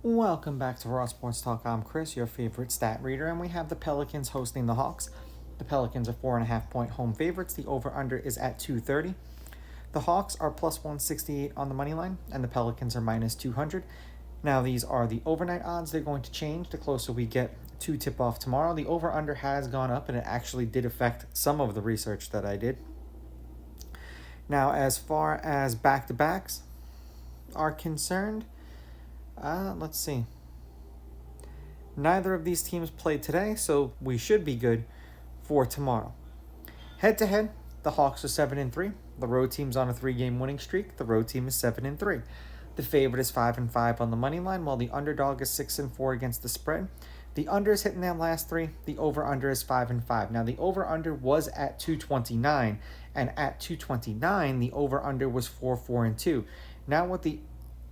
Welcome back to Raw Sports Talk. I'm Chris, your favorite stat reader, and we have the Pelicans hosting the Hawks. The Pelicans are 4.5-point home favorites. The over-under is at 230. The Hawks are plus 168 on the money line, and the Pelicans are minus 200. Now, these are the overnight odds. They're going to change the closer we get to tip-off tomorrow. The over-under has gone up, and it actually did affect some of the research that I did. Now, as far as back-to-backs are concerned, let's see. Neither of these teams played today, so we should be good for tomorrow. Head-to-head, the Hawks are 7-3. The road team's on a 3-game winning streak. The road team is 7-3. The favorite is 5-5 on the money line, while the underdog is 6-4 against the spread. The under is hitting their last three. The over-under is 5-5. Now, the over-under was at 229, and at 229, the over-under was 4-4-2. Now, with the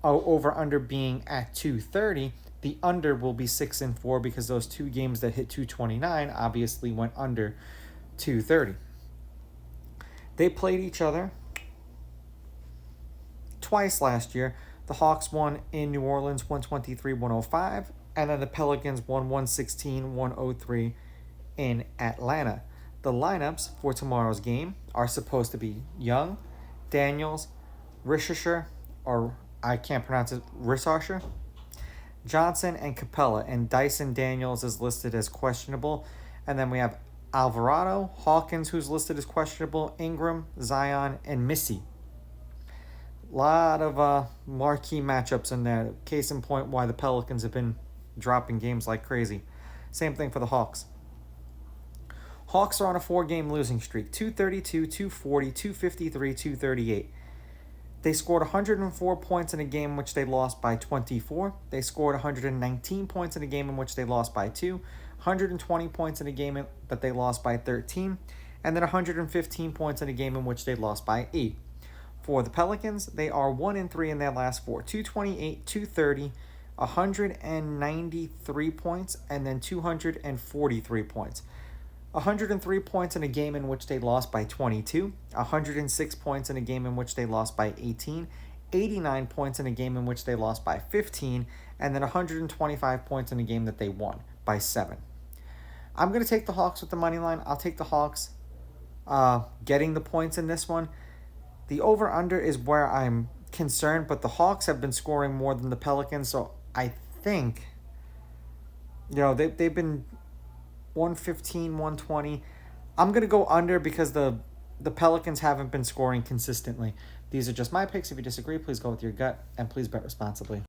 over-under being at 230, the under will be 6-4 because those two games that hit 229 obviously went under 230. They played each other twice last year. The Hawks won in New Orleans 123-105, and then the Pelicans won 116-103 in Atlanta. The lineups for tomorrow's game are supposed to be Young, Daniels, Rishisher, or I can't pronounce it, Risharsher, Johnson, and Capella. And Dyson Daniels is listed as questionable. And then we have Alvarado, Hawkins, who's listed as questionable, Ingram, Zion, and Missy. A lot of marquee matchups in there. Case in point why the Pelicans have been dropping games like crazy. Same thing for the Hawks. Hawks are on a 4-game losing streak. 232, 240, 253, 238. They scored 104 points in a game in which they lost by 24. They scored 119 points in a game in which they lost by 2. 120 points in a game that they lost by 13. And then 115 points in a game in which they lost by 8. For the Pelicans, they are 1-3 in their last 4. 228, 230, 193 points, and then 243 points. 103 points in a game in which they lost by 22, 106 points in a game in which they lost by 18, 89 points in a game in which they lost by 15, and then 125 points in a game that they won by 7. I'm going to take the Hawks with the money line. I'll take the Hawks getting the points in this one. The over-under is where I'm concerned, but the Hawks have been scoring more than the Pelicans, so I think, they've been 115, 120. I'm going to go under because the Pelicans haven't been scoring consistently. These are just my picks. If you disagree, please go with your gut, and please bet responsibly.